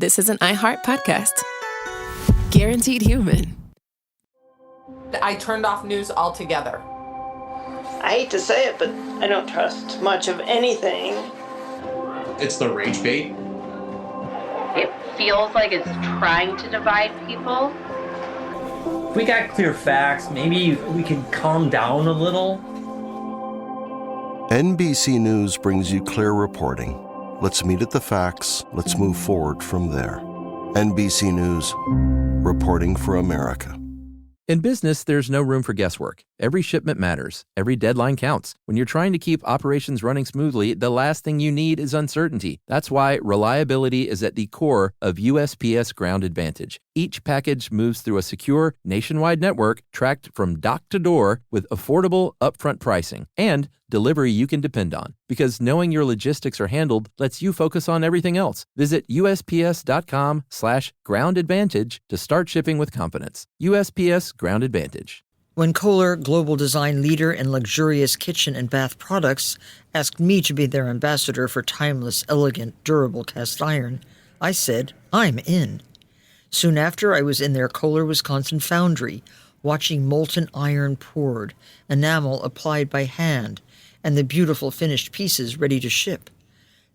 this is an iHeart podcast. Guaranteed human. I turned off news altogether. I hate to say it, but I don't trust much of anything. It's the rage bait. It feels like it's trying to divide people. If we got clear facts, maybe we can calm down a little. NBC News brings you clear reporting. Let's meet at the facts. Let's move forward from there. NBC News, reporting for America. In business, there's no room for guesswork. Every shipment matters. Every deadline counts. When you're trying to keep operations running smoothly, the last thing you need is uncertainty. That's why reliability is at the core of USPS Ground Advantage. Each package moves through a secure, nationwide network tracked from dock to door with affordable, upfront pricing and delivery you can depend on. Because knowing your logistics are handled lets you focus on everything else. Visit USPS.com/Ground Advantage to start shipping with confidence. USPS Ground Advantage. When Kohler, global design leader in luxurious kitchen and bath products, asked me to be their ambassador for timeless, elegant, durable cast iron, I said, I'm in. Soon after, I was in their Kohler, Wisconsin foundry, watching molten iron poured, enamel applied by hand, and the beautiful finished pieces ready to ship.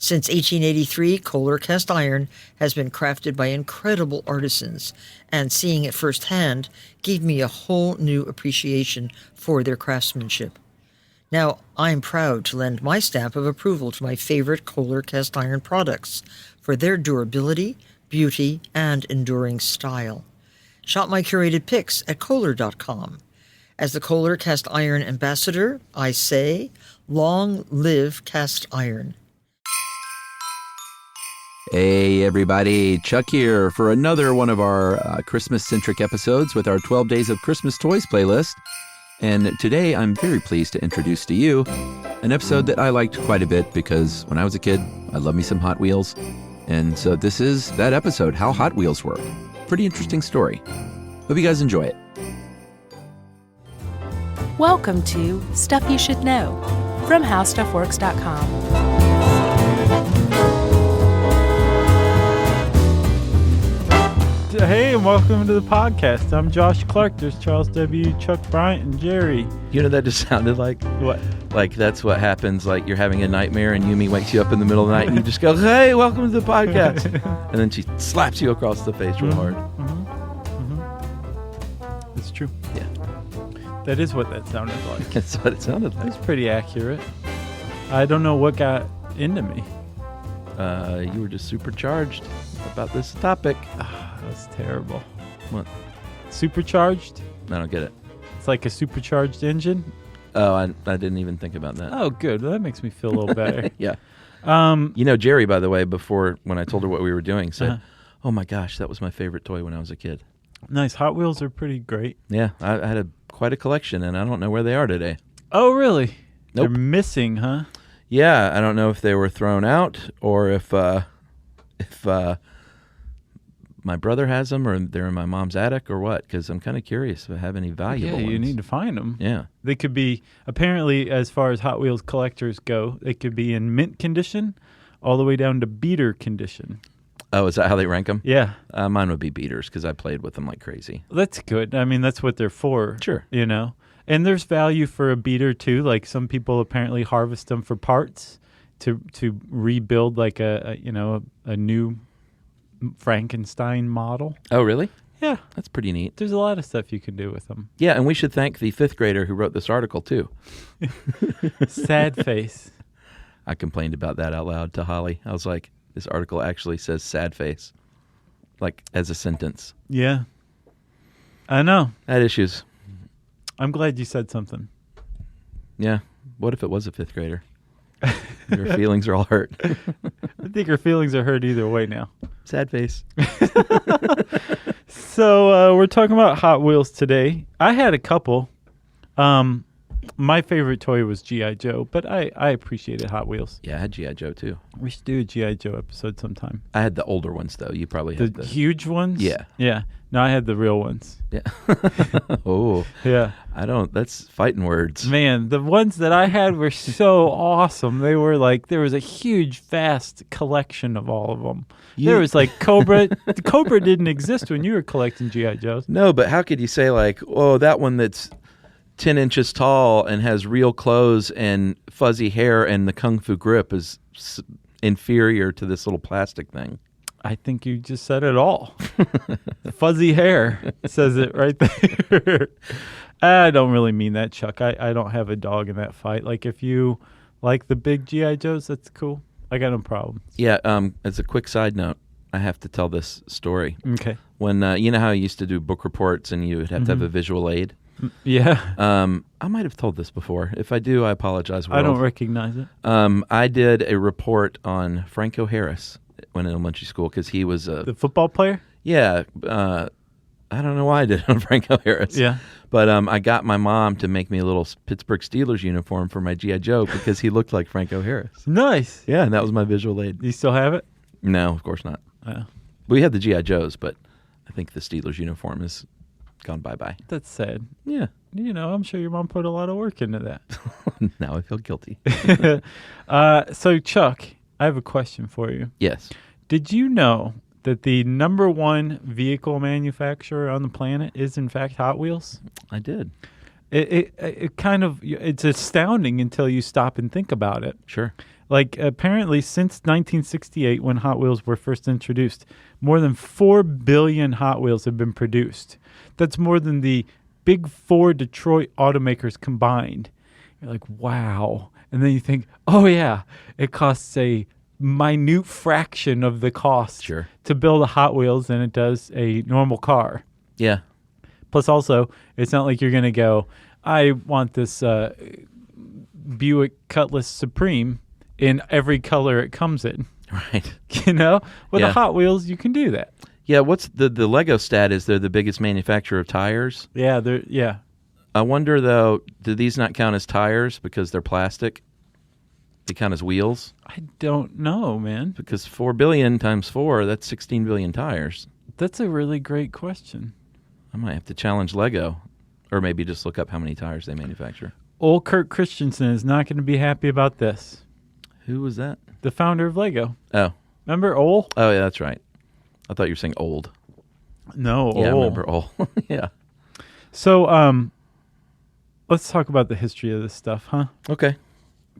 Since 1883, Kohler cast iron has been crafted by incredible artisans, and seeing it firsthand gave me a whole new appreciation for their craftsmanship. Now, I'm proud to lend my stamp of approval to my favorite Kohler cast iron products for their durability, beauty, and enduring style. Shop my curated picks at Kohler.com. As the Kohler cast iron ambassador, I say, long live cast iron. Hey everybody, Chuck here for another one of our Christmas-centric episodes with our 12 Days of Christmas Toys playlist. And today I'm very pleased to introduce to you an episode that I liked quite a bit because when I was a kid, I loved me some Hot Wheels. And so this is that episode, How Hot Wheels Work. Pretty interesting story. Hope you guys enjoy it. Welcome to Stuff You Should Know from HowStuffWorks.com. Hey, and welcome to the podcast. I'm Josh Clark. There's Charles W., Chuck Bryant, and Jerry. You know, that just sounded like what? Like that's what happens. Like you're having a nightmare and Yumi wakes you up in the middle of the night and you just go, hey, welcome to the podcast. And then she slaps you across the face real hard. It's true. Yeah. That is what that sounded like. That's what it sounded like. It's pretty accurate. I don't know what got into me. You were just supercharged about this topic. That's terrible. What? Supercharged? I don't get it. It's like a supercharged engine? Oh, I didn't even think about that. Oh, good. Well, that makes me feel a little better. Yeah. You know, Jerry, by the way, before when I told her what we were doing, said, oh my gosh, that was my favorite toy when I was a kid. Nice. Hot Wheels are pretty great. Yeah. I had quite a collection, and I don't know where they are today. Oh, really? Nope. They're missing, huh? Yeah. I don't know if they were thrown out or if my brother has them, or they're in my mom's attic, or what? Because I'm kind of curious if I have any valuable ones. You need to find them. Yeah. They could be, apparently, as far as Hot Wheels collectors go, they could be in mint condition all the way down to beater condition. Oh, is that how they rank them? Yeah. Mine would be beaters because I played with them like crazy. That's good. I mean, that's what they're for. Sure. You know? And there's value for a beater, too. Like, some people apparently harvest them for parts to rebuild, like, a new Frankenstein model. Oh, really? Yeah. That's pretty neat. There's a lot of stuff you can do with them. Yeah, and we should thank the fifth grader who wrote this article, too. Sad face. I complained about that out loud to Holly. I was like, this article actually says sad face, like as a sentence. Yeah. I know. I had issues. I'm glad you said something. Yeah. What if it was a fifth grader? Your feelings are all hurt. I think her feelings are hurt either way now. Sad face. So we're talking about Hot Wheels today. I had a couple. My favorite toy was G.I. Joe, but I appreciated Hot Wheels. Yeah, I had G.I. Joe too. We should do a G.I. Joe episode sometime. I had the older ones though. You probably had The huge ones? Yeah. Yeah. No, I had the real ones. Yeah. Oh. Yeah. That's fighting words. Man, the ones that I had were so awesome. They were like, there was a huge, vast collection of all of them. There was like Cobra. The Cobra didn't exist when you were collecting G.I. Joes. No, but how could you say like, oh, that one that's 10 inches tall and has real clothes and fuzzy hair and the kung fu grip is inferior to this little plastic thing? I think you just said it all. Fuzzy hair says it right there. I don't really mean that, Chuck. I don't have a dog in that fight. Like, if you like the big G.I. Joes, that's cool. I got no problem. Yeah, as a quick side note, I have to tell this story. Okay. When, you know how you used to do book reports and you would have to have a visual aid? Yeah. I might have told this before. If I do, I apologize. I don't recognize it. I did a report on Franco Harris when in elementary school because he was the football player? Yeah. I don't know why I did it on Franco Harris. Yeah. But I got my mom to make me a little Pittsburgh Steelers uniform for my G.I. Joe because he looked like Franco Harris. Nice. Yeah, and that was my visual aid. Do you still have it? No, of course not. We had the G.I. Joes, but I think the Steelers uniform has gone bye-bye. That's sad. Yeah. You know, I'm sure your mom put a lot of work into that. Now I feel guilty. So, Chuck, I have a question for you. Yes. Did you know that the number one vehicle manufacturer on the planet is, in fact, Hot Wheels? I did. It kind of, it's astounding until you stop and think about it. Sure. Like, apparently, since 1968, when Hot Wheels were first introduced, more than 4 billion Hot Wheels have been produced. That's more than the big 4 Detroit automakers combined. You're like, wow. And then you think, oh, yeah, it costs a minute fraction of the cost to build a Hot Wheels than it does a normal car. Yeah. Plus, also, it's not like you're going to go, I want this Buick Cutlass Supreme in every color it comes in. Right. You know? With the Hot Wheels, you can do that. Yeah, what's the Lego stat is they're the biggest manufacturer of tires. Yeah, I wonder, though, do these not count as tires because they're plastic? They count as wheels? I don't know, man. Because 4 billion times 4, that's 16 billion tires. That's a really great question. I might have to challenge Lego, or maybe just look up how many tires they manufacture. Old Kirk Christensen is not going to be happy about this. Who was that? The founder of Lego. Oh. Remember Ol? Oh, yeah, that's right. I thought you were saying old. No, Yeah, I Ol. remember Ol. Yeah. So, let's talk about the history of this stuff, huh? Okay.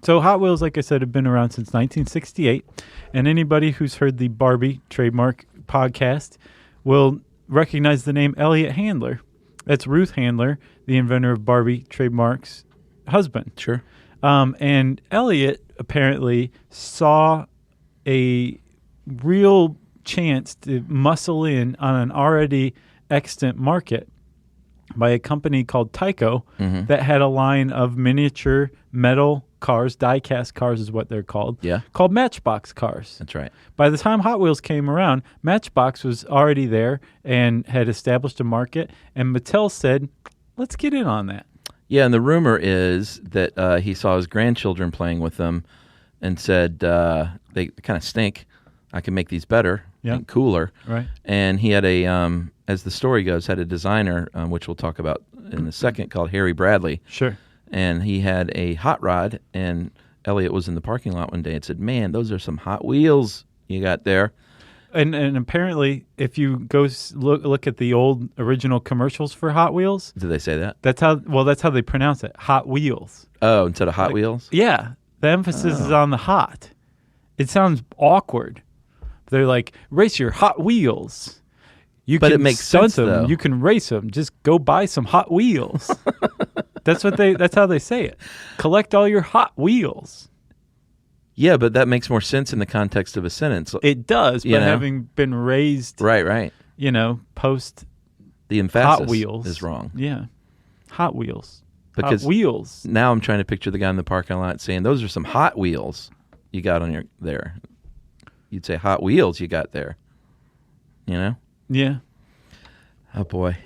So Hot Wheels, like I said, have been around since 1968, and anybody who's heard the Barbie trademark podcast will recognize the name Elliot Handler. That's Ruth Handler, the inventor of Barbie trademark's husband. Sure. And Elliot apparently saw a real chance to muscle in on an already extant market by a company called Tyco that had a line of miniature metal cars, die-cast cars is what they're called, called Matchbox cars. That's right. By the time Hot Wheels came around, Matchbox was already there and had established a market, and Mattel said, let's get in on that. Yeah, and the rumor is that he saw his grandchildren playing with them and said, they kind of stink. I can make these better and cooler. Right. And he had a, as the story goes, had a designer, which we'll talk about in a second, called Harry Bradley. Sure. And he had a hot rod, and Elliot was in the parking lot one day and said, man, those are some Hot Wheels you got there. And apparently, if you go look at the old original commercials for Hot Wheels, did they say that? That's how they pronounce it, Hot Wheels. Oh, instead of Hot Wheels? Yeah, the emphasis is on the hot. It sounds awkward. They're like, race your Hot Wheels. But it makes stunt sense, them. though. You can race them. Just go buy some Hot Wheels. That's how they say it. Collect all your Hot Wheels. Yeah, but that makes more sense in the context of a sentence. It does, but having been raised, right, post the emphasis Hot Wheels is wrong. Yeah, Hot Wheels. Because Hot Wheels. Now I'm trying to picture the guy in the parking lot saying, "Those are some Hot Wheels you got on your there." You'd say, "Hot Wheels you got there." You know? Yeah. Oh boy,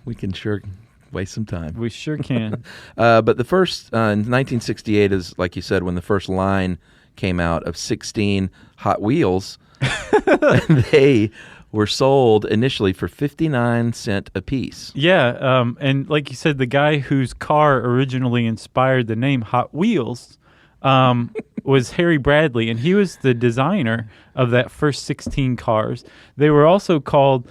we can sure Waste some time. We sure can. But the first, in 1968 is, like you said, when the first line came out of 16 Hot Wheels. They were sold initially for 59 cents a piece. Yeah, and like you said, the guy whose car originally inspired the name Hot Wheels was Harry Bradley, and he was the designer of that first 16 cars. They were also called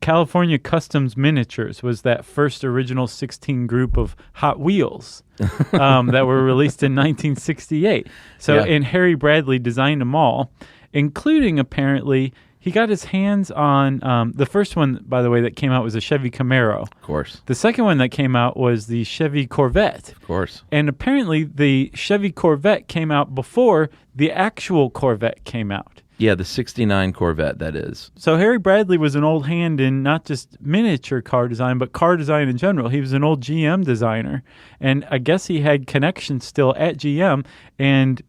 California Customs Miniatures, was that first original 16 group of Hot Wheels that were released in 1968. So, and Harry Bradley designed them all, including apparently he got his hands on the first one, by the way, that came out was a Chevy Camaro. Of course. The second one that came out was the Chevy Corvette. Of course. And apparently the Chevy Corvette came out before the actual Corvette came out. Yeah, the 69 Corvette, that is. So Harry Bradley was an old hand in not just miniature car design, but car design in general. He was an old GM designer, and I guess he had connections still at GM, and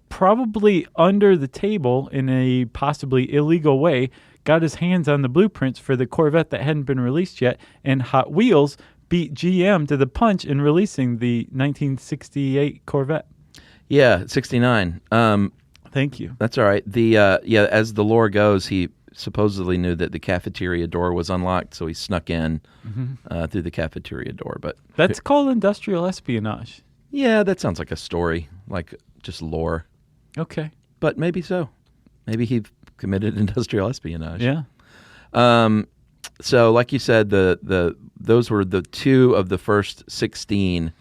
probably under the table in a possibly illegal way, got his hands on the blueprints for the Corvette that hadn't been released yet, and Hot Wheels beat GM to the punch in releasing the 1968 Corvette. Yeah, 69. Thank you. That's all right. As the lore goes, he supposedly knew that the cafeteria door was unlocked, so he snuck in through the cafeteria door. But that's called industrial espionage. Yeah, that sounds like a story, like just lore. Okay. But maybe so. Maybe he committed industrial espionage. Yeah. So, like you said, those were the two of the first 16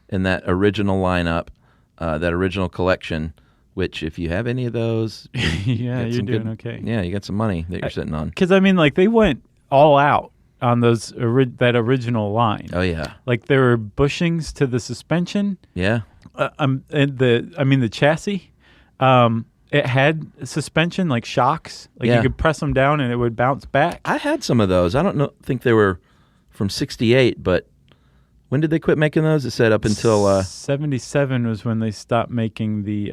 in that original lineup, that original collection. Which, if you have any of those, yeah, you're doing okay. Yeah, you got some money that you're sitting on. Because I mean, like they went all out on those that original line. Oh yeah, like there were bushings to the suspension. Yeah, and the chassis. It had suspension like shocks. Like you could press them down and it would bounce back. I had some of those. I don't think they were from '68, but. When did they quit making those? It said up until 77 was when they stopped making the.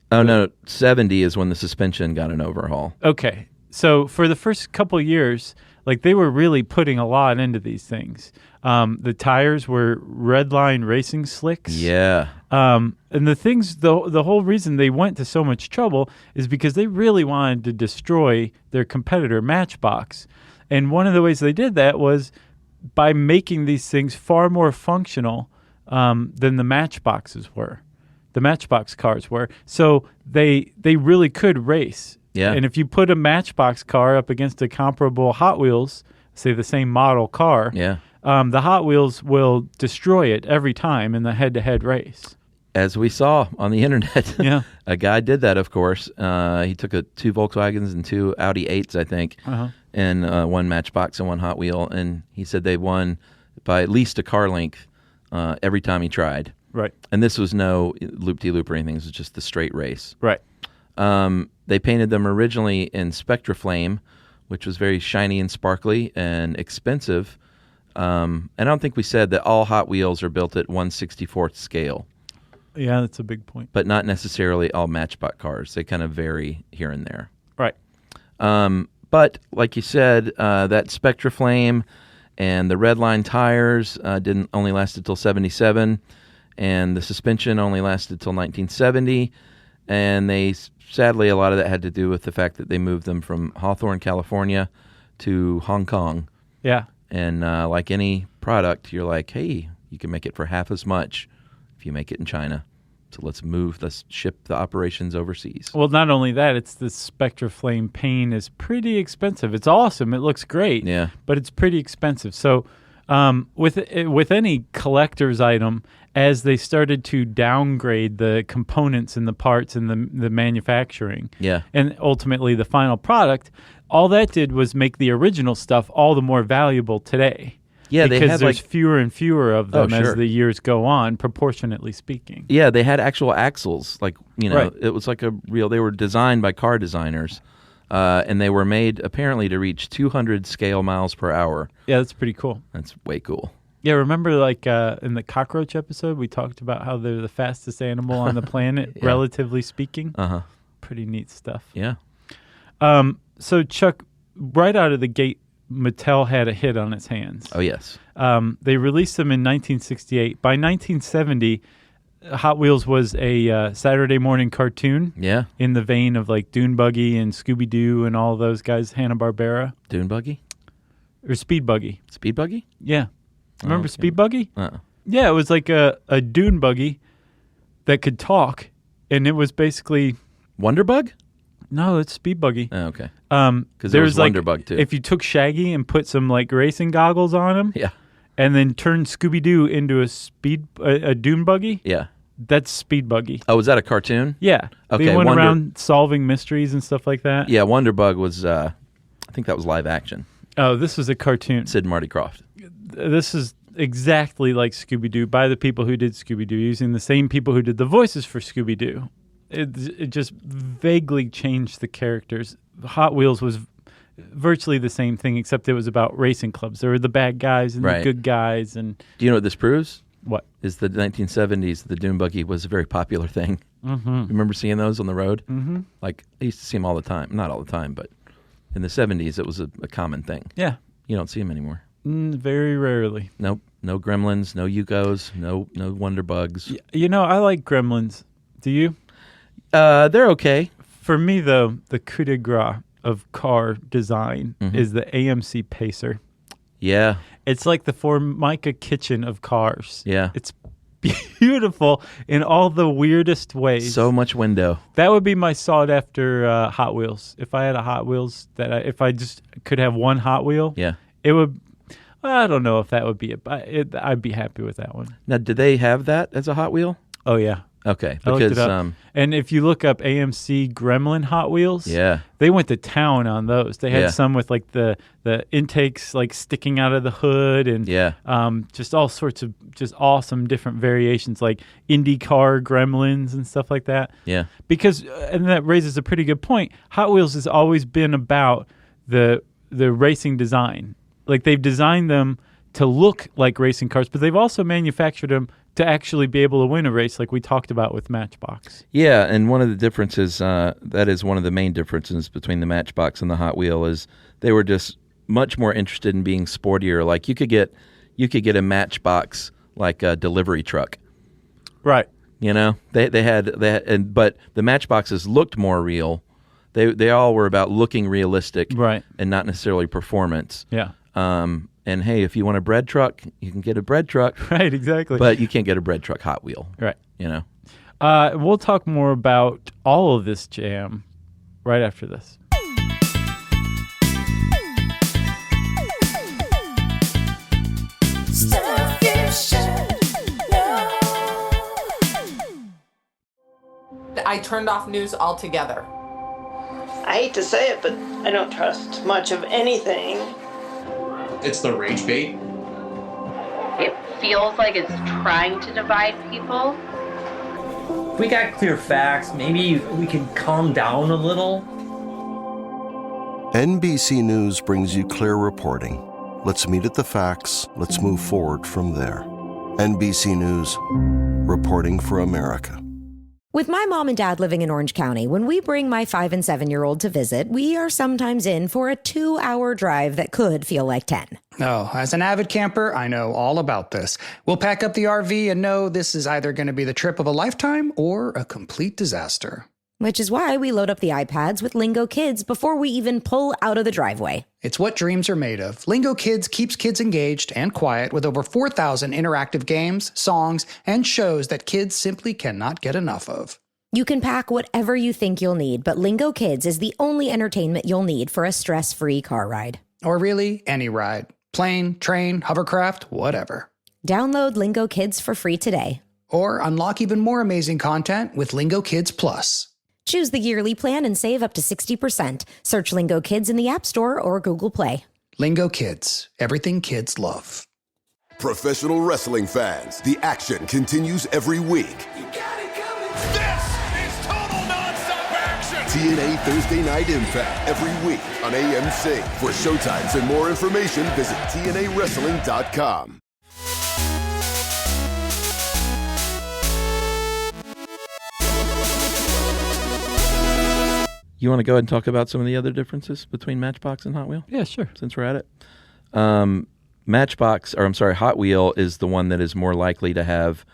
No, 70 is when the suspension got an overhaul. Okay, so for the first couple years, like they were really putting a lot into these things. The tires were Redline racing slicks. Yeah. And the things, the whole reason they went to so much trouble is because they really wanted to destroy their competitor Matchbox, and one of the ways they did that was by making these things far more functional than the Matchboxes were. The Matchbox cars were. So they really could race. Yeah. And if you put a Matchbox car up against a comparable Hot Wheels, say the same model car, the Hot Wheels will destroy it every time in the head-to-head race. As we saw on the internet. Yeah. A guy did that, of course. He took two Volkswagens and two Audi 8s, I think, and one Matchbox and one Hot Wheel, and he said they won by at least a car length every time he tried. Right. And this was no loop-de-loop or anything. This was just the straight race. Right. They painted them originally in Spectraflame, which was very shiny and sparkly and expensive. And I don't think we said that all Hot Wheels are built at 1/64th scale. Yeah, that's a big point. But not necessarily all Matchbox cars. They kind of vary here and there. Right. But like you said, that Spectraflame and the Redline tires didn't only last until 77, and the suspension only lasted till 1970. And sadly, a lot of that had to do with the fact that they moved them from Hawthorne, California to Hong Kong. Yeah. And like any product, you're like, hey, you can make it for half as much if you make it in China. So let's ship the operations overseas. Well, not only that, it's the Spectraflame paint is pretty expensive. It's awesome. It looks great. Yeah. But it's pretty expensive. So with any collector's item, as they started to downgrade the components and the parts and the manufacturing, and ultimately the final product, all that did was make the original stuff all the more valuable today. Yeah, because there's fewer and fewer of them as the years go on, proportionately speaking. Yeah, they had actual axles. Like, Right. It was like they were designed by car designers, and they were made apparently to reach 200 scale miles per hour. Yeah, that's pretty cool. That's way cool. Yeah, remember like in the cockroach episode, we talked about how they're the fastest animal on the planet, relatively speaking? Pretty neat stuff. Yeah. So, Chuck, right out of the gate, Mattel had a hit on its hands. Oh, yes. They released them in 1968. By 1970, Hot Wheels was a Saturday morning cartoon. Yeah. In the vein of like Dune Buggy and Scooby-Doo and all those guys, Hanna-Barbera. Dune Buggy? Or Speed Buggy. Speed Buggy? Yeah. Remember Speed Buggy? Uh-uh. Yeah, it was like a Dune Buggy that could talk, and it was basically... Wonder Bug? No, it's Speed Buggy. Oh, okay. Because there was Wonder Bug, too. If you took Shaggy and put some like racing goggles on him... Yeah. And then turned Scooby-Doo into a Dune Buggy? Yeah. That's Speed Buggy. Oh, was that a cartoon? Yeah. Okay, they went around solving mysteries and stuff like that. Yeah, Wonder Bug was, I think that was live action. Oh, this was a cartoon. Sid and Marty Krofft. This is exactly like Scooby-Doo by the people who did Scooby-Doo, using the same people who did the voices for Scooby-Doo. It just vaguely changed the characters. Hot Wheels was virtually the same thing, except it was about racing clubs. There were the bad guys and the good guys. And do you know what this proves? What? Is the 1970s, the Dune Buggy was a very popular thing. Mm-hmm. Remember seeing those on the road? Mm-hmm. Like, I used to see them all the time. Not all the time, but in the 70s, it was a common thing. Yeah. You don't see them anymore. Very rarely. Nope. No Gremlins, no Yukos, no Wonder Bugs. You know, I like Gremlins. Do you? They're okay. For me, though, the coup de grace of car design is the AMC Pacer. Yeah. It's like the Formica kitchen of cars. Yeah. It's beautiful in all the weirdest ways. So much window. That would be my sought after Hot Wheels. If I had a Hot Wheels, if I just could have one Hot Wheel, it would. I don't know if that would be it, but I'd be happy with that one. Now, do they have that as a Hot Wheel? Oh, yeah. Okay. I looked it up. And if you look up AMC Gremlin Hot Wheels, they went to town on those. They had some with like the intakes like sticking out of the hood and just all sorts of just awesome different variations like IndyCar Gremlins and stuff like that. Yeah. Because, and that raises a pretty good point, Hot Wheels has always been about the racing design. Like they've designed them to look like racing cars, but they've also manufactured them to actually be able to win a race like we talked about with Matchbox. Yeah, and one of the differences, that is one of the main differences between the Matchbox and the Hot Wheel is they were just much more interested in being sportier. Like you could get a Matchbox like a delivery truck. Right. You know, they had but the Matchboxes looked more real. They all were about looking realistic, right, and not necessarily performance. Yeah. And hey, if you want a bread truck, you can get a bread truck. Right, exactly. But you can't get a bread truck Hot Wheel. Right. You know. We'll talk more about all of this jam right after this. Stuff you should know. I turned off news altogether. I hate to say it, but I don't trust much of anything. It's the rage bait. It feels like it's trying to divide people. If we got clear facts, maybe we can calm down a little. NBC News brings you clear reporting. Let's meet at the facts. Let's move forward from there. NBC News, reporting for America. With my mom and dad living in Orange County, when we bring my 5- and 7-year-old to visit, we are sometimes in for a 2-hour drive that could feel like 10. Oh, as an avid camper, I know all about this. We'll pack up the RV and know this is either going to be the trip of a lifetime or a complete disaster. Which is why we load up the iPads with Lingo Kids before we even pull out of the driveway. It's what dreams are made of. Lingo Kids keeps kids engaged and quiet with over 4,000 interactive games, songs, and shows that kids simply cannot get enough of. You can pack whatever you think you'll need, but Lingo Kids is the only entertainment you'll need for a stress-free car ride. Or really, any ride. Plane, train, hovercraft, whatever. Download Lingo Kids for free today. Or unlock even more amazing content with Lingo Kids Plus. Choose the yearly plan and save up to 60%. Search Lingo Kids in the App Store or Google Play. Lingo Kids, everything kids love. Professional wrestling fans, the action continues every week. This is total non-stop action. TNA Thursday Night Impact every week on AMC. For showtimes and more information, visit TNAWrestling.com. You want to go ahead and talk about some of the other differences between Matchbox and Hot Wheel? Yeah, sure. Since we're at it. Hot Wheel is the one that is more likely to have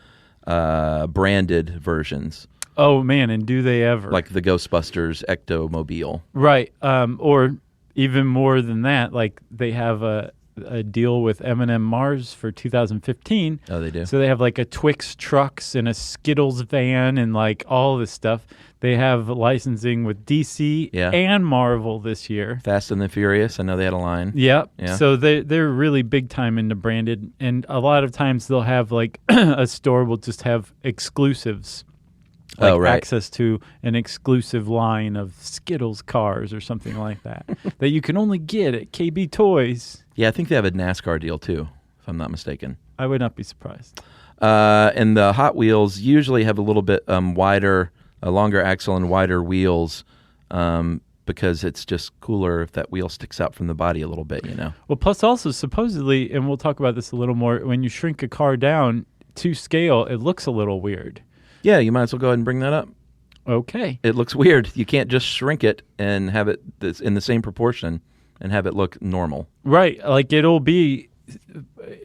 branded versions. Oh, man, and do they ever. Like the Ghostbusters Ectomobile. Right. Or even more than that, like they have a deal with M&M Mars for 2015. Oh, they do? So they have like a Twix trucks and a Skittles van and like all this stuff. They have licensing with DC and Marvel this year. Fast and the Furious, I know they had a line. Yep. Yeah. So they're really big time into branded. And a lot of times they'll have like a store will just have exclusives. Like access to an exclusive line of Skittles cars or something like that that you can only get at KB Toys. Yeah, I think they have a NASCAR deal too, if I'm not mistaken. I would not be surprised. And the Hot Wheels usually have a little bit wider, a longer axle and wider wheels because it's just cooler if that wheel sticks out from the body a little bit, you know? Well, plus also supposedly, and we'll talk about this a little more, when you shrink a car down to scale, it looks a little weird. Yeah, you might as well go ahead and bring that up. Okay. It looks weird. You can't just shrink it and have it in the same proportion and have it look normal. Right. Like it'll be,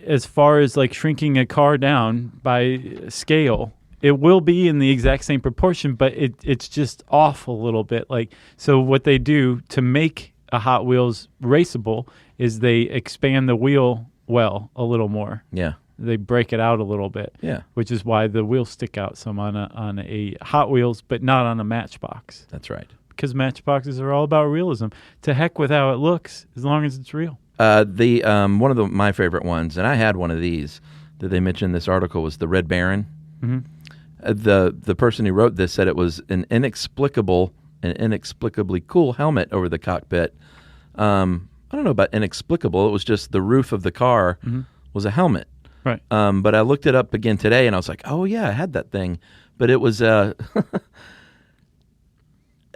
as far as like shrinking a car down by scale, it will be in the exact same proportion, but it's just off a little bit. Like, so what they do to make a Hot Wheels raceable is they expand the wheel well a little more. Yeah. They break it out a little bit. Yeah. Which is why the wheels stick out some on a Hot Wheels, but not on a Matchbox. That's right. Because Matchboxes are all about realism. To heck with how it looks, as long as it's real. One of my favorite ones, and I had one of these that they mentioned in this article, was the Red Baron. Mm-hmm. The person who wrote this said it was an inexplicably cool helmet over the cockpit. I don't know about inexplicable. It was just the roof of the car was a helmet. Right. But I looked it up again today, and I was like, oh, yeah, I had that thing. But it was it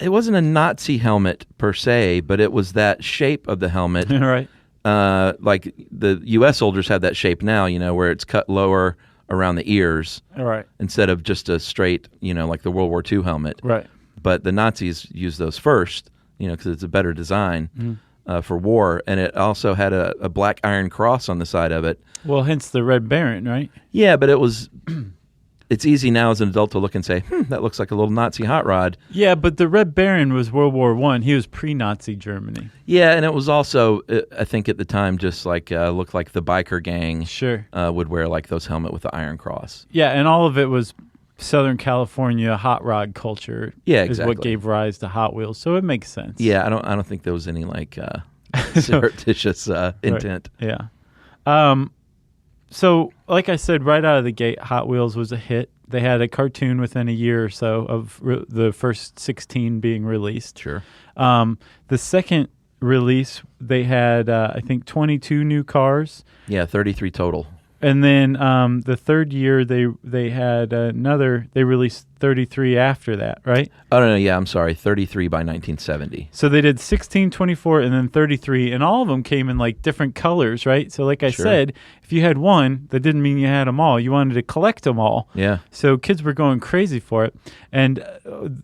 wasn't a Nazi helmet per se, but it was that shape of the helmet. Right. Like the U.S. soldiers have that shape now, you know, where it's cut lower around the ears. Right. Instead of just a straight, you know, like the World War II helmet. Right. But the Nazis used those first, you know, because it's a better design for war. And it also had a black iron cross on the side of it. Well, hence the Red Baron, right? Yeah, but it was... It's easy now as an adult to look and say, that looks like a little Nazi hot rod. Yeah, but the Red Baron was World War I. He was pre-Nazi Germany. Yeah, and it was also, I think at the time, just like looked like the biker gang would wear like those helmet with the iron cross. Yeah, and all of it was Southern California hot rod culture. Yeah, exactly. Is what gave rise to Hot Wheels, so it makes sense. Yeah, I don't think there was any like surreptitious intent. Right. Yeah. So, like I said, right out of the gate, Hot Wheels was a hit. They had a cartoon within a year or so of the first 16 being released. Sure. The second release, they had, I think, 22 new cars. Yeah, 33 total. And then the third year, they had they released 33 after that, right? Oh, no, yeah, I'm sorry, 33 by 1970. So they did 16, 24, and then 33, and all of them came in like different colors, right? So like I said, if you had one, that didn't mean you had them all. You wanted to collect them all. Yeah. So kids were going crazy for it. And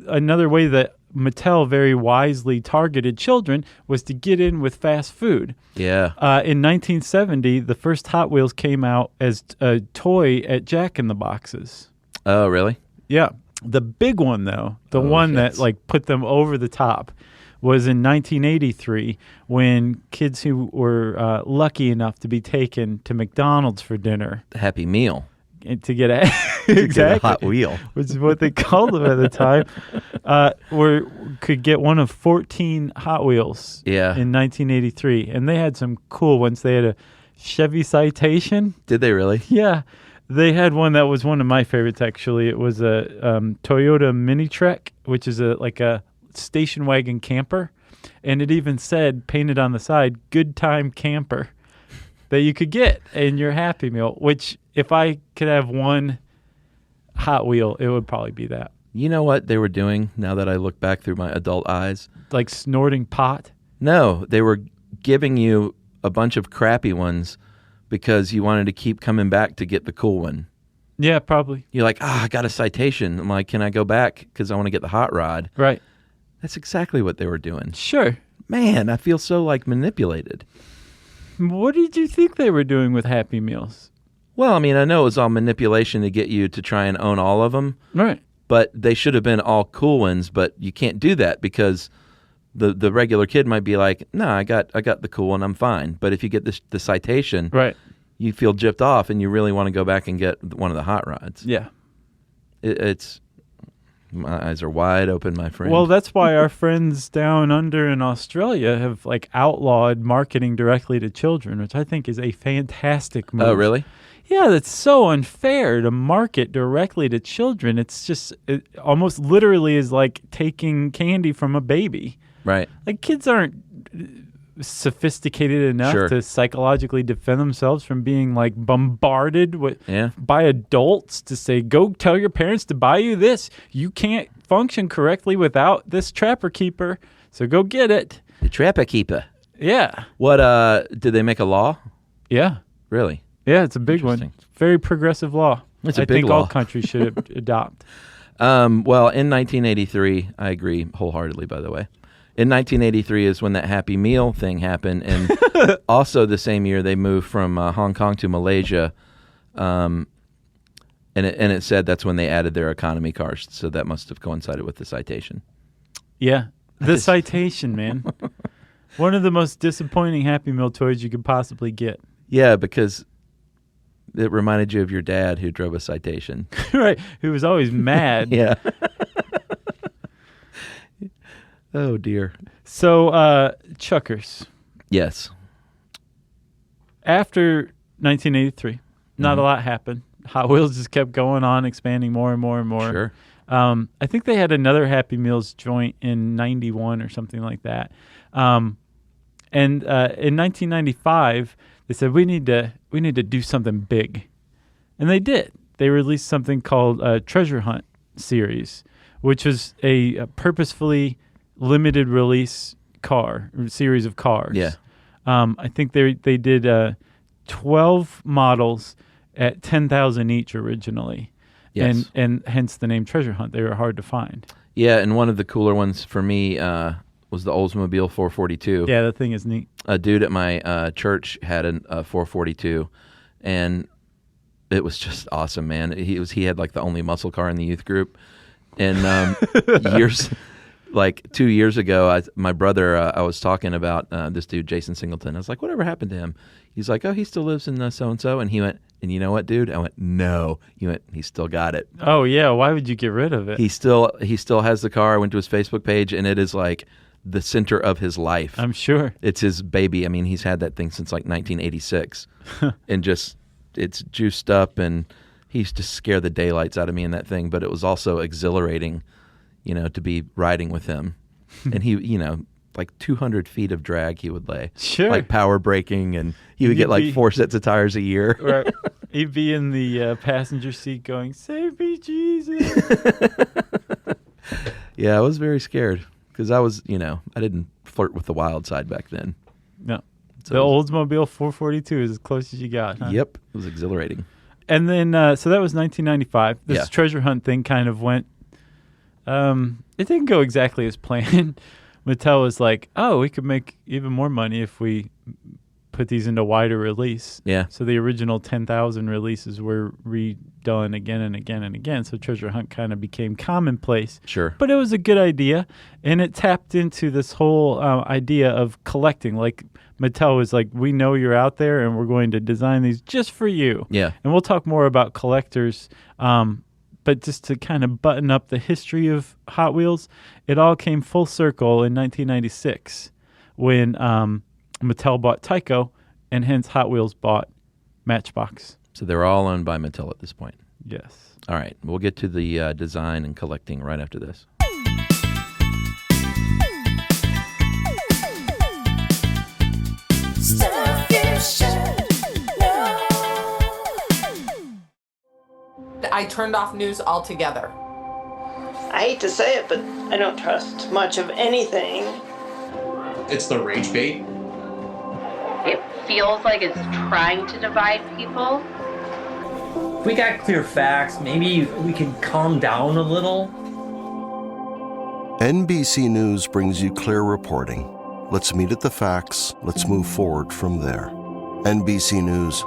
another way that Mattel very wisely targeted children was to get in with fast food. Yeah. In 1970, the first Hot Wheels came out as a toy at Jack in the Boxes. Oh, really? Yeah. The big one, though, the one that like put them over the top, was in 1983 when kids who were lucky enough to be taken to McDonald's for dinner. The Happy Meal. To get a exactly. Get a Hot Wheel, which is what they called them at the time, could get one of 14 Hot Wheels. Yeah. In 1983, and they had some cool ones. They had a Chevy Citation. Did they really? Yeah, they had one that was one of my favorites. Actually, it was a Toyota Mini Trek, which is like a station wagon camper, and it even said painted on the side "Good Time Camper" that you could get in your Happy Meal, which if I could have one Hot Wheel, it would probably be that. You know what they were doing now that I look back through my adult eyes? Like snorting pot? No, they were giving you a bunch of crappy ones because you wanted to keep coming back to get the cool one. Yeah, probably. You're like, I got a Citation. I'm like, can I go back because I want to get the hot rod? Right. That's exactly what they were doing. Sure. Man, I feel so manipulated. What did you think they were doing with Happy Meals? Well, I mean, I know it was all manipulation to get you to try and own all of them. Right. But they should have been all cool ones, but you can't do that because the regular kid might be like, "No, I got the cool one, I'm fine." But if you get the citation, right, you feel gypped off and you really want to go back and get one of the hot rods. Yeah. It's my eyes are wide open, my friend. Well, that's why our friends down under in Australia have outlawed marketing directly to children, which I think is a fantastic move. Oh, really? Yeah, that's so unfair to market directly to children. It's just it almost literally is like taking candy from a baby. Right. Kids aren't sophisticated enough to psychologically defend themselves from being bombarded by adults to say, go tell your parents to buy you this. You can't function correctly without this Trapper Keeper, so go get it. The Trapper Keeper. Yeah. What, did they make a law? Yeah. Really? Yeah, it's a big one. Very progressive law. It's a big I think law. all countries should adopt. Well, in 1983, I agree wholeheartedly, by the way. In 1983 is when that Happy Meal thing happened, and also the same year they moved from Hong Kong to Malaysia, and it said that's when they added their economy cars, so that must have coincided with the citation. Yeah, citation, man. One of the most disappointing Happy Meal toys you could possibly get. Yeah, because it reminded you of your dad who drove a citation. Right, who was always mad. Yeah. Oh, dear. So, Chuckers. Yes. After 1983, not a lot happened. Hot Wheels just kept going on, expanding more and more and more. Sure. I think they had another Happy Meals joint in 91 or something like that. And in 1995, they said, we need to do something big. And they did. They released something called Treasure Hunt series, which was a purposefully limited release series of cars. Yeah. I think they did 12 models at 10,000 each originally. Yes. And hence the name Treasure Hunt. They were hard to find. Yeah, and one of the cooler ones for me was the Oldsmobile 442. Yeah, that thing is neat. A dude at my church had a 442, and it was just awesome, man. He had the only muscle car in the youth group, and 2 years ago, my brother, I was talking about this dude, Jason Singleton. I was like, whatever happened to him? He's like, oh, he still lives in so-and-so. And he went, and you know what, dude? I went, no. He went, he still got it. Oh, yeah. Why would you get rid of it? He still has the car. I went to his Facebook page, and it is the center of his life. I'm sure. It's his baby. I mean, he's had that thing since 1986. And just, it's juiced up, and he used to scare the daylights out of me in that thing. But it was also exhilarating, to be riding with him. And he, 200 feet of drag he would lay. Sure. Power braking, and he would get 4 sets of tires a year. Right. He'd be in the passenger seat going, save me, Jesus. Yeah, I was very scared because I was, I didn't flirt with the wild side back then. No. So the Oldsmobile 442 is as close as you got, huh? Yep. It was exhilarating. And then, so that was 1995. This treasure hunt thing kind of went, it didn't go exactly as planned. Mattel was like, oh, we could make even more money if we put these into wider release. Yeah. So the original 10,000 releases were redone again and again and again. So Treasure Hunt kind of became commonplace. Sure. But it was a good idea. And it tapped into this whole idea of collecting. Mattel was like, we know you're out there and we're going to design these just for you. Yeah. And we'll talk more about collectors. But just to kind of button up the history of Hot Wheels, it all came full circle in 1996 when Mattel bought Tyco, and hence Hot Wheels bought Matchbox. So they're all owned by Mattel at this point. Yes. All right. We'll get to the design and collecting right after this. Stuff you should know. I turned off news altogether. I hate to say it, but I don't trust much of anything. It's the rage bait. It feels like it's trying to divide people. If we got clear facts, maybe we can calm down a little. NBC News brings you clear reporting. Let's meet at the facts. Let's move forward from there. NBC News,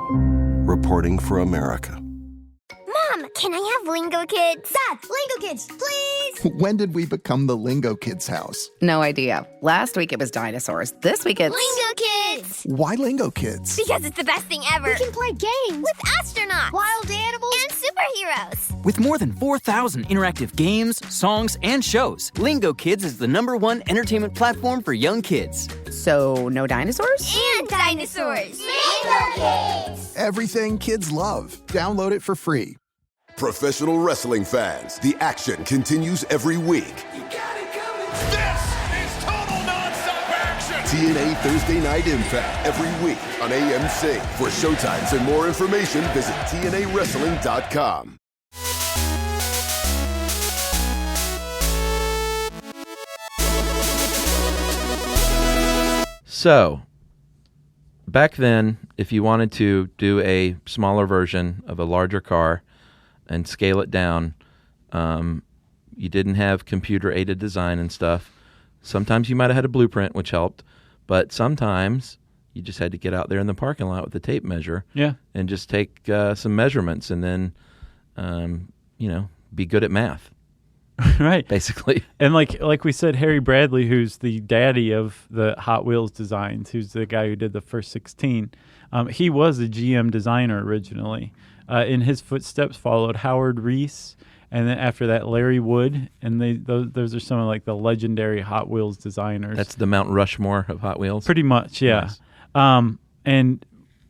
reporting for America. Mom, can I have Lingo Kids? Dad, Lingo Kids, please! When did we become the Lingo Kids house? No idea. Last week it was dinosaurs. This week it's... Lingo Kids! Why Lingo Kids? Because it's the best thing ever. We can play games with astronauts, wild animals, and superheroes. With more than 4,000 interactive games, songs, and shows, Lingo Kids is the #1 entertainment platform for young kids. So, no dinosaurs? And dinosaurs! Lingo Kids! Everything kids love. Download it for free. Professional wrestling fans, the action continues every week. This is total nonstop action! TNA Thursday Night Impact every week on AMC. For showtimes and more information, visit TNAWrestling.com. So, back then, if you wanted to do a smaller version of a larger car and scale it down, you didn't have computer-aided design and stuff. Sometimes you might have had a blueprint, which helped, but sometimes you just had to get out there in the parking lot with a tape measure and just take some measurements and then, be good at math. Right. Basically. And like we said, Harry Bradley, who's the daddy of the Hot Wheels designs, who's the guy who did the first 16, he was a GM designer originally. In his footsteps followed Howard Reese, and then after that, Larry Wood, and those are some of like the legendary Hot Wheels designers. That's the Mount Rushmore of Hot Wheels? Pretty much, yeah. Nice.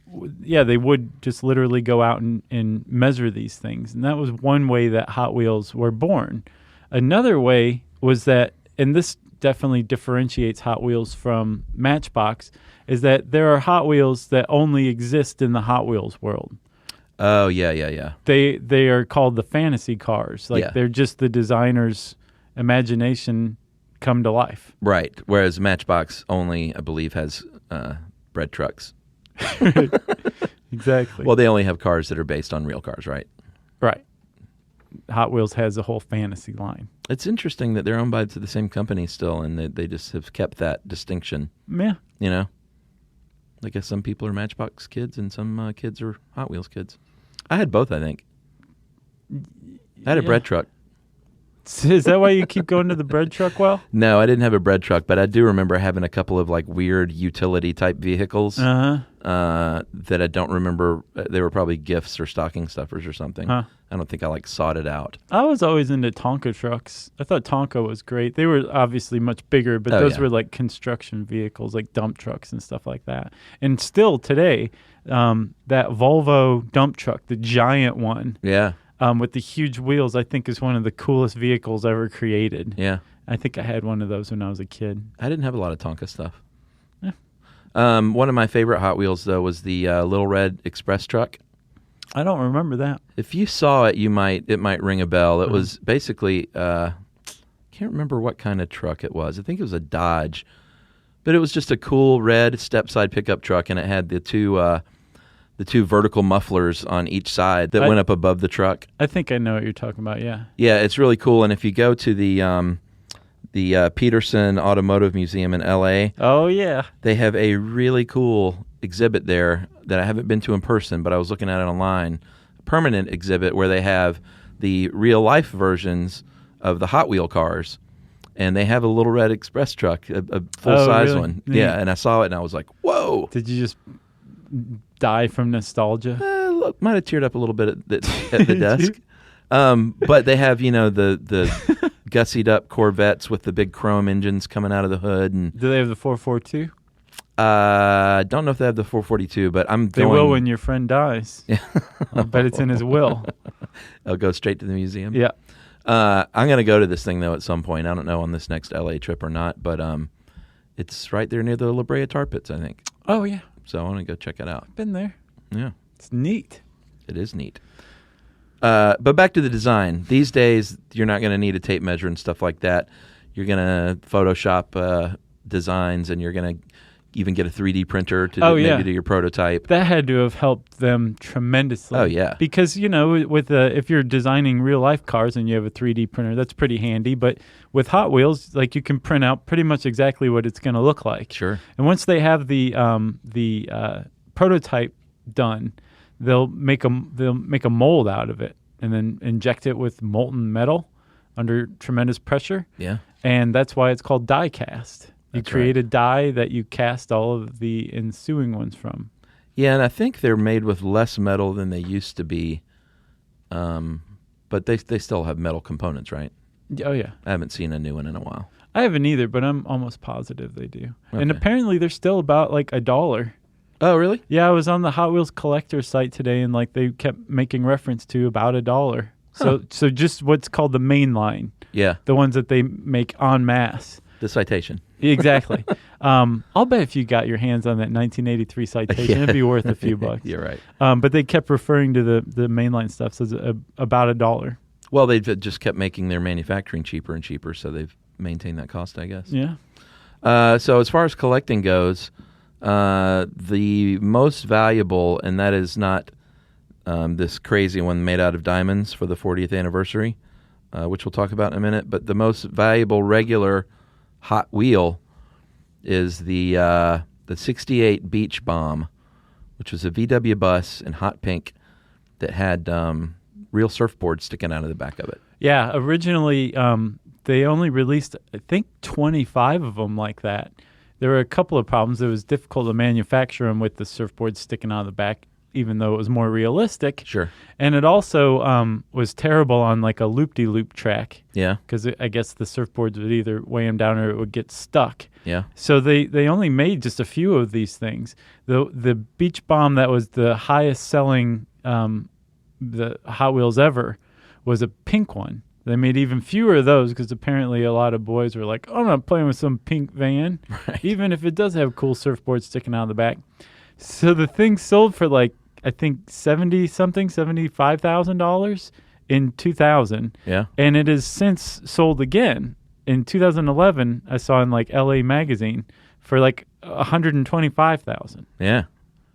They would just literally go out and measure these things. And that was one way that Hot Wheels were born. Another way was that, and this definitely differentiates Hot Wheels from Matchbox, is that there are Hot Wheels that only exist in the Hot Wheels world. Oh, yeah. They are called the fantasy cars. They're just the designer's imagination come to life. Right. Whereas Matchbox only, I believe, has bread trucks. Exactly. Well, they only have cars that are based on real cars, right? Right. Hot Wheels has a whole fantasy line. It's interesting that they're owned by the same company still, and they just have kept that distinction. Yeah. I guess some people are Matchbox kids and some kids are Hot Wheels kids. I had both, I think. I had a bread truck. Is that why you keep going to the bread truck well? No, I didn't have a bread truck, but I do remember having a couple of weird utility type vehicles that I don't remember. They were probably gifts or stocking stuffers or something. I don't think I sought it out. I was always into Tonka trucks. I thought Tonka was great. They were obviously much bigger, but those were construction vehicles, like dump trucks and stuff like that. And still today, that Volvo dump truck, the giant one. Yeah. With the huge wheels, I think is one of the coolest vehicles ever created. Yeah. I think I had one of those when I was a kid. I didn't have a lot of Tonka stuff. Yeah. One of my favorite Hot Wheels, though, was the Little Red Express truck. I don't remember that. If you saw it, it might ring a bell. It was basically, can't remember what kind of truck it was. I think it was a Dodge. But it was just a cool red step-side pickup truck, and it had the two vertical mufflers on each side that went up above the truck. I think I know what you're talking about, yeah. Yeah, it's really cool. And if you go to the Peterson Automotive Museum in L.A., oh, yeah, they have a really cool exhibit there that I haven't been to in person, but I was looking at it online, a permanent exhibit where they have the real-life versions of the Hot Wheel cars. And they have a Little Red Express truck, a full-size really? one. Neat. Yeah, and I saw it, and I was like, whoa. Did you just die from nostalgia? Look, might have teared up a little bit at the desk. But they have, the gussied up Corvettes with the big chrome engines coming out of the hood. And do they have the 442? I don't know if they have the 442, but They will when your friend dies. Yeah. I bet it's in his will. I'll go straight to the museum. Yeah. I'm going to go to this thing, though, at some point. I don't know on this next LA trip or not, but it's right there near the La Brea Tar Pits, I think. Oh, yeah. So I want to go check it out. Been there. Yeah. It's neat. It is neat. But back to the design. These days, you're not going to need a tape measure and stuff like that. You're going to Photoshop designs, and you're going to even get a 3D printer to maybe do your prototype. That had to have helped them tremendously. Oh, yeah. Because, with if you're designing real-life cars and you have a 3D printer, that's pretty handy. But with Hot Wheels, like, you can print out pretty much exactly what it's going to look like. Sure. And once they have the prototype done, they'll make a mold out of it and then inject it with molten metal under tremendous pressure. Yeah. And that's why it's called die cast. You That's create right. a die that you cast all of the ensuing ones from. Yeah, and I think they're made with less metal than they used to be, but they still have metal components, right? Oh, yeah. I haven't seen a new one in a while. I haven't either, but I'm almost positive they do. Okay. And apparently they're still about like $1. Oh, really? Yeah, I was on the Hot Wheels collector site today, and like they kept making reference to about $1. So just what's called the main line. Yeah. The ones that they make en masse. The Citation. Exactly. I'll bet if you got your hands on that 1983 Citation, it'd be worth a few bucks. You're right. But they kept referring to the mainline stuff as about $1. Well, they've just kept making their manufacturing cheaper and cheaper, so they've maintained that cost, I guess. Yeah. So as far as collecting goes, the most valuable, and that is not this crazy one made out of diamonds for the 40th anniversary, which we'll talk about in a minute, but the most valuable regular Hot Wheel is the 68 Beach Bomb, which was a VW bus in hot pink that had real surfboards sticking out of the back of it. Yeah, originally they only released, I think, 25 of them like that. There were a couple of problems. It was difficult to manufacture them with the surfboards sticking out of the back, even though it was more realistic. Sure. And it also was terrible on like a loop-de-loop track. Yeah. Because I guess the surfboards would either weigh them down or it would get stuck. Yeah. So they only made just a few of these things. The Beach Bomb that was the highest selling the Hot Wheels ever was a pink one. They made even fewer of those because apparently a lot of boys were like, I'm not playing with some pink van, even if it does have cool surfboards sticking out of the back. So the thing sold for like, I think $75,000 in 2000. Yeah. And it has since sold again. In 2011, I saw in like LA Magazine for like $125,000. Yeah.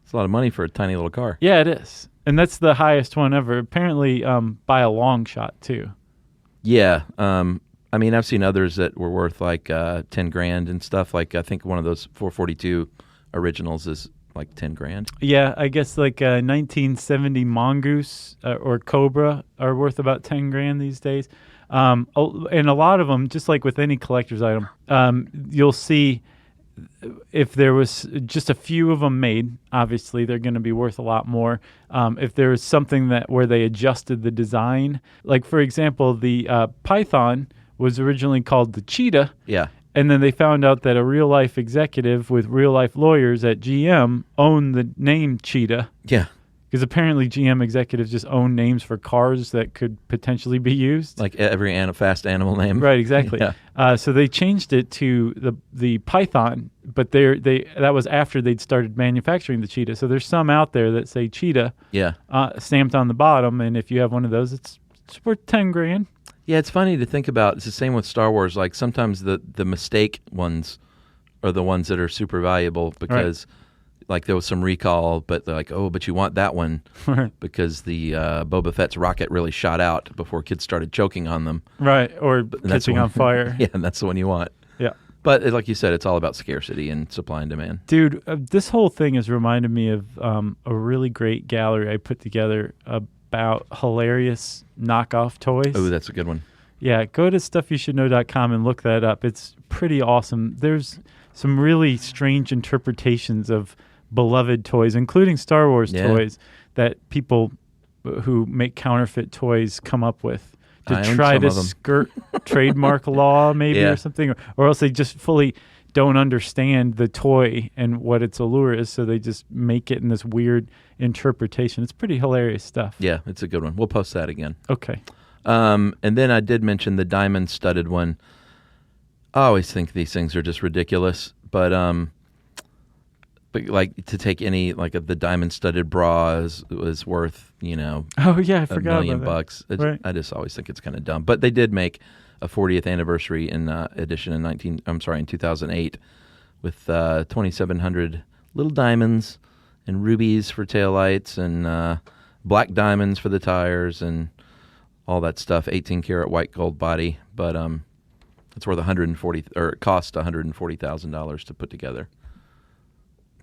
It's a lot of money for a tiny little car. Yeah, it is. And that's the highest one ever. Apparently by a long shot too. Yeah. I mean, I've seen others that were worth like $10,000 and stuff. Like I think one of those 442 originals is like $10,000. Yeah, I guess like 1970 Mongoose or Cobra are worth about $10,000 these days. And a lot of them, just like with any collector's item, you'll see if there was just a few of them made, obviously they're going to be worth a lot more. If there was something where they adjusted the design, like for example, the Python was originally called the Cheetah. Yeah. And then they found out that a real-life executive with real-life lawyers at GM owned the name Cheetah. Yeah. Because apparently GM executives just own names for cars that could potentially be used. Like every fast animal name. Right, exactly. Yeah. So they changed it to the Python, but that was after they'd started manufacturing the Cheetah. So there's some out there that say Cheetah stamped on the bottom, and if you have one of those, it's worth $10,000. Yeah, it's funny to think about. It's the same with Star Wars. Like sometimes the mistake ones are the ones that are super valuable because like there was some recall, but they're like, oh, but you want that one because the Boba Fett's rocket really shot out before kids started choking on them. Right, or catching on fire. Yeah, and that's the one you want. Yeah. But like you said, it's all about scarcity and supply and demand. Dude, this whole thing has reminded me of a really great gallery I put together about hilarious knockoff toys. Oh, that's a good one. Yeah, go to stuffyoushouldknow.com and look that up. It's pretty awesome. There's some really strange interpretations of beloved toys, including Star Wars toys, that people who make counterfeit toys come up with to try to skirt trademark law maybe or something, or else they just fully don't understand the toy and what its allure is, so they just make it in this weird interpretation. It's pretty hilarious stuff. Yeah, it's a good one. We'll post that again. Okay. And then I did mention the diamond-studded one. I always think these things are just ridiculous, but like to take any like the diamond-studded bra was worth oh yeah, I forgot $1 million. Right. I just always think it's kind of dumb, but they did make a 40th anniversary edition in 2008, with 2,700 little diamonds and rubies for taillights and black diamonds for the tires and all that stuff. 18-karat white gold body, but it's worth it cost $140,000 to put together.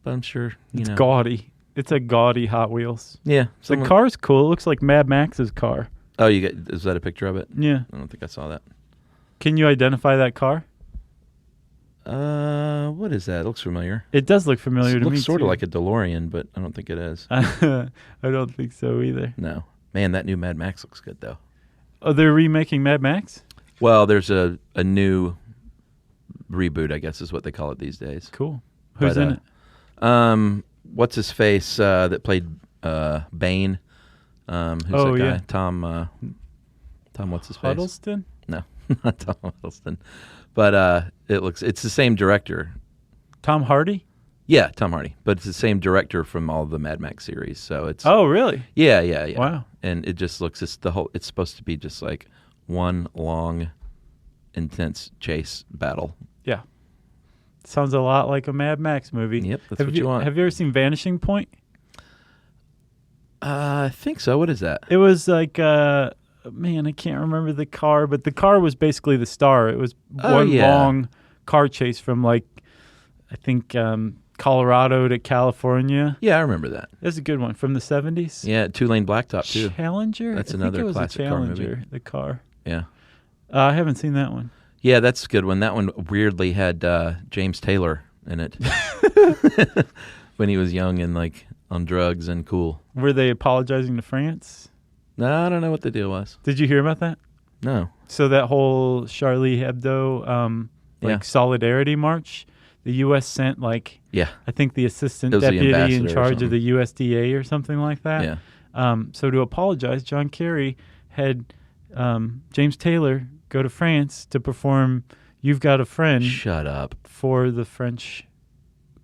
But I'm sure it's gaudy. It's a gaudy Hot Wheels. Yeah, the car's cool. It looks like Mad Max's car. Oh, is that a picture of it? Yeah. I don't think I saw that. Can you identify that car? What is that? It looks familiar. It does look familiar to me. It looks sort of like a DeLorean, but I don't think it is. I don't think so either. No. Man, that new Mad Max looks good, though. Oh, they're remaking Mad Max? Well, there's a new reboot, I guess is what they call it these days. Cool. Who's in it? What's his face that played Bane? Who's that guy? Tom, what's his face? Huddleston? No, not Tom Huddleston. But it's the same director. Tom Hardy? Yeah, Tom Hardy. But it's the same director from all the Mad Max series. So it's Oh, really? Yeah. Wow. And it just looks it's supposed to be just like one long, intense chase battle. Yeah. Sounds a lot like a Mad Max movie. Yep, that's what you want. Have you ever seen Vanishing Point? I think so. What is that? It was like, man, I can't remember the car, but the car was basically the star. It was long car chase from I think Colorado to California. Yeah, I remember that. That's a good one from the 70s. Yeah, 2-lane blacktop too. Challenger? That's I another think it was classic a Challenger, car movie. The car. Yeah. I haven't seen that one. Yeah, that's a good one. That one weirdly had James Taylor in it when he was young and on drugs and cool. Were they apologizing to France? No, I don't know what the deal was. Did you hear about that? No. So that whole Charlie Hebdo solidarity march, the U.S. sent I think the assistant deputy in charge of the USDA or something like that. Yeah. So to apologize, John Kerry had James Taylor go to France to perform "You've Got a Friend." Shut up. For the French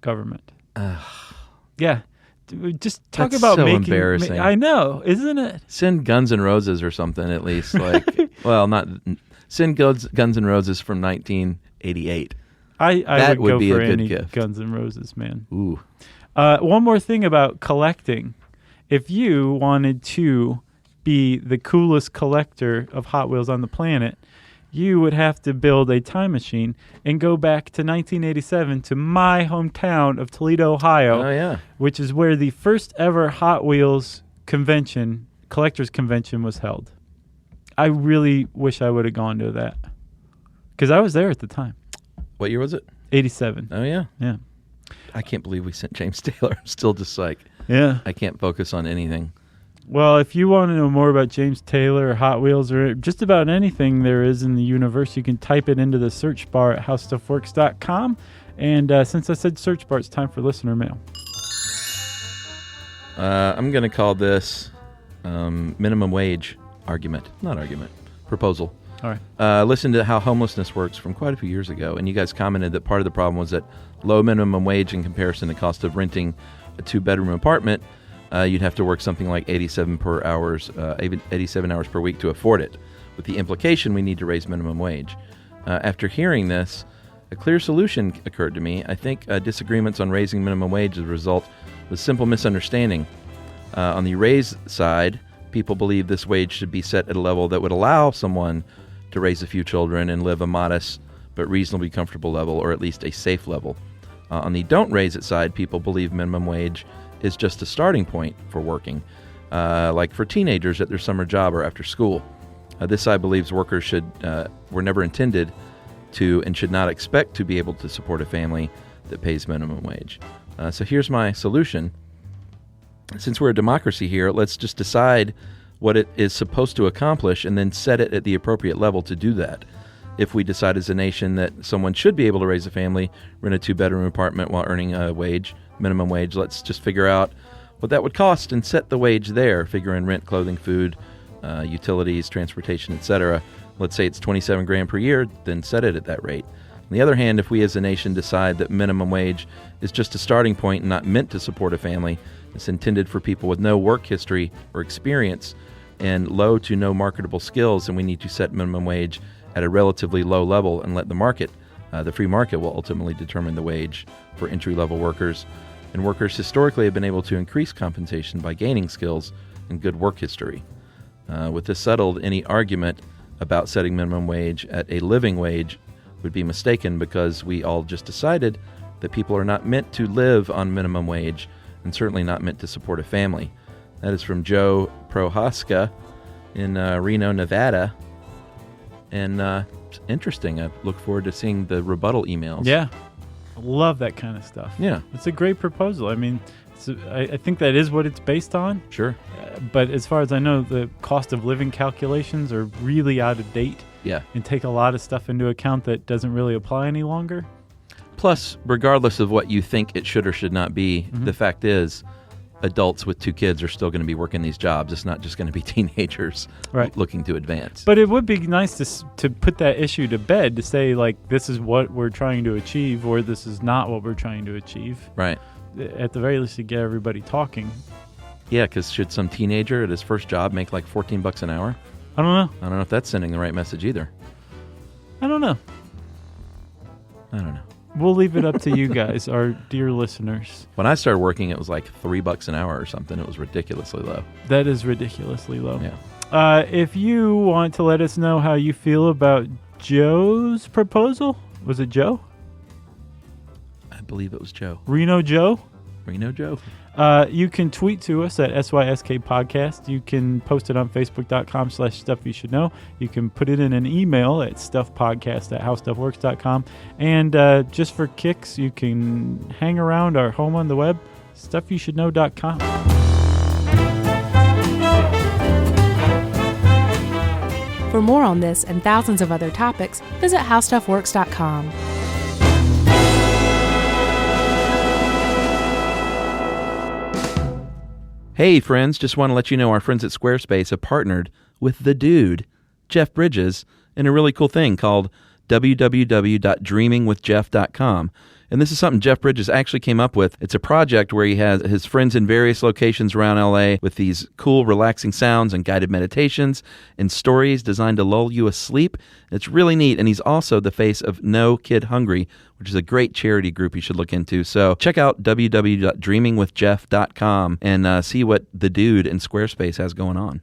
government. Yeah. Just talk That's about so making. Embarrassing. I know, isn't it? Send Guns N' Roses or something at least. Well, not send Guns N' Roses from 1988. I would go be for a good any gift. Guns N' Roses, man. Ooh. One more thing about collecting. If you wanted to be the coolest collector of Hot Wheels on the planet, you would have to build a time machine and go back to 1987 to my hometown of Toledo, Ohio. Oh, yeah. Which is where the first ever Hot Wheels convention, collectors convention, was held. I really wish I would have gone to that because I was there at the time. What year was it? 87. Oh, yeah. Yeah. I can't believe we sent James Taylor. I'm still just I can't focus on anything. Well, if you want to know more about James Taylor or Hot Wheels or just about anything there is in the universe, you can type it into the search bar at howstuffworks.com. And since I said search bar, it's time for listener mail. I'm going to call this minimum wage proposal. All right. Listened to How Homelessness Works from quite a few years ago, and you guys commented that part of the problem was that low minimum wage in comparison to the cost of renting a 2-bedroom apartment. You'd have to work something like 87 hours per week to afford it, with the implication we need to raise minimum wage. After hearing this, a clear solution occurred to me. I think disagreements on raising minimum wage is a result of a simple misunderstanding. On the raise side, people believe this wage should be set at a level that would allow someone to raise a few children and live a modest but reasonably comfortable level, or at least a safe level. On the don't raise it side, people believe minimum wage is just a starting point for working, like for teenagers at their summer job or after school. This side believes workers were never intended to and should not expect to be able to support a family that pays minimum wage. So here's my solution. Since we're a democracy here, let's just decide what it is supposed to accomplish and then set it at the appropriate level to do that. If we decide as a nation that someone should be able to raise a family, rent a 2-bedroom apartment while earning a minimum wage, let's just figure out what that would cost and set the wage there. Figure in rent, clothing, food, utilities, transportation, etc. Let's say it's $27,000 per year, then set it at that rate. On the other hand, if we as a nation decide that minimum wage is just a starting point and not meant to support a family, it's intended for people with no work history or experience and low to no marketable skills, and we need to set minimum wage at a relatively low level and let the market The free market will ultimately determine the wage for entry-level workers, and workers historically have been able to increase compensation by gaining skills and good work history. With this settled, any argument about setting minimum wage at a living wage would be mistaken, because we all just decided that people are not meant to live on minimum wage and certainly not meant to support a family. That is from Joe Prohaska in Reno, Nevada. And it's interesting. I look forward to seeing the rebuttal emails. Yeah. I love that kind of stuff. Yeah. It's a great proposal. I mean, I think that is what it's based on. Sure. But as far as I know, the cost of living calculations are really out of date. Yeah. And take a lot of stuff into account that doesn't really apply any longer. Plus, regardless of what you think it should or should not be, the fact is, adults with 2 kids are still going to be working these jobs. It's not just going to be teenagers looking to advance. But it would be nice to put that issue to bed, to say, like, this is what we're trying to achieve, or this is not what we're trying to achieve. Right. At the very least, to get everybody talking. Yeah, because should some teenager at his first job make like $14 an hour? I don't know. I don't know if that's sending the right message either. I don't know. We'll leave it up to you guys, our dear listeners. When I started working, it was like $3 an hour or something. It was ridiculously low. That is ridiculously low. Yeah. If you want to let us know how you feel about Joe's proposal, was it Joe? I believe it was Joe. Reno Joe? Reno Joe. You can tweet to us at SYSK Podcast. You can post it on Facebook.com/StuffYouShouldKnow. You can put it in an email at StuffPodcast@HowStuffWorks.com. And just for kicks, you can hang around our home on the web, StuffYouShouldKnow.com. For more on this and thousands of other topics, visit HowStuffWorks.com. Hey friends, just want to let you know our friends at Squarespace have partnered with the dude, Jeff Bridges, in a really cool thing called www.dreamingwithjeff.com. And this is something Jeff Bridges actually came up with. It's a project where he has his friends in various locations around LA with these cool, relaxing sounds and guided meditations and stories designed to lull you asleep. It's really neat. And he's also the face of No Kid Hungry, which is a great charity group you should look into. So check out www.dreamingwithjeff.com and see what the dude in Squarespace has going on.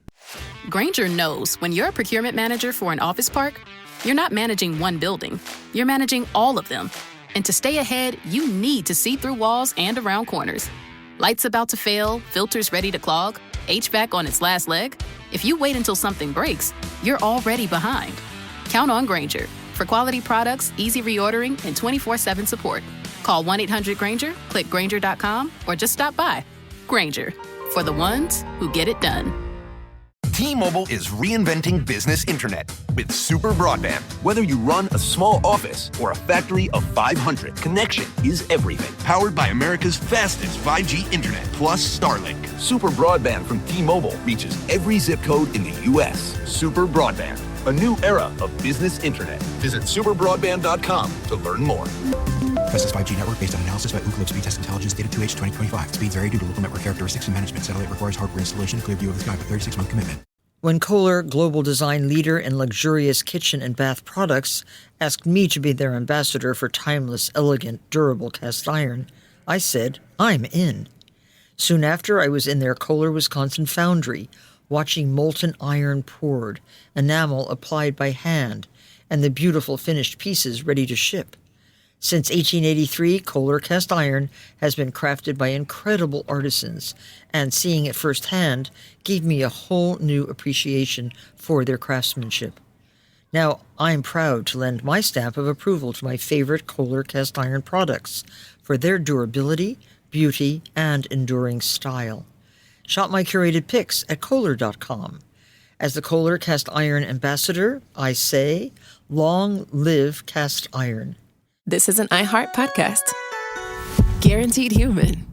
Grainger knows when you're a procurement manager for an office park, you're not managing one building. You're managing all of them. And to stay ahead, you need to see through walls and around corners. Lights about to fail, filters ready to clog, HVAC on its last leg. If you wait until something breaks, you're already behind. Count on Grainger for quality products, easy reordering, and 24/7 support. Call 1-800-GRAINGER, click Grainger.com, or just stop by. Grainger, for the ones who get it done. T-Mobile is reinventing business internet with super broadband. Whether you run a small office or a factory of 500, connection is everything. Powered by America's fastest 5G internet plus Starlink. Super broadband from T-Mobile reaches every zip code in the U.S. Super broadband, a new era of business internet. Visit superbroadband.com to learn more. Fastest 5G network based on analysis by Ookla Speed Test Intelligence data 2H 2025. Speeds vary due to local network characteristics and management. Satellite requires hardware installation. Clear view of the sky with 36-month commitment. When Kohler, global design leader in luxurious kitchen and bath products, asked me to be their ambassador for timeless, elegant, durable cast iron, I said, I'm in. Soon after, I was in their Kohler, Wisconsin foundry, watching molten iron poured, enamel applied by hand, and the beautiful finished pieces ready to ship. Since 1883, Kohler cast iron has been crafted by incredible artisans, and seeing it firsthand gave me a whole new appreciation for their craftsmanship. Now, I'm proud to lend my stamp of approval to my favorite Kohler cast iron products for their durability, beauty, and enduring style. Shop my curated picks at Kohler.com. As the Kohler cast iron ambassador, I say, long live cast iron. This is an iHeart podcast. Guaranteed human.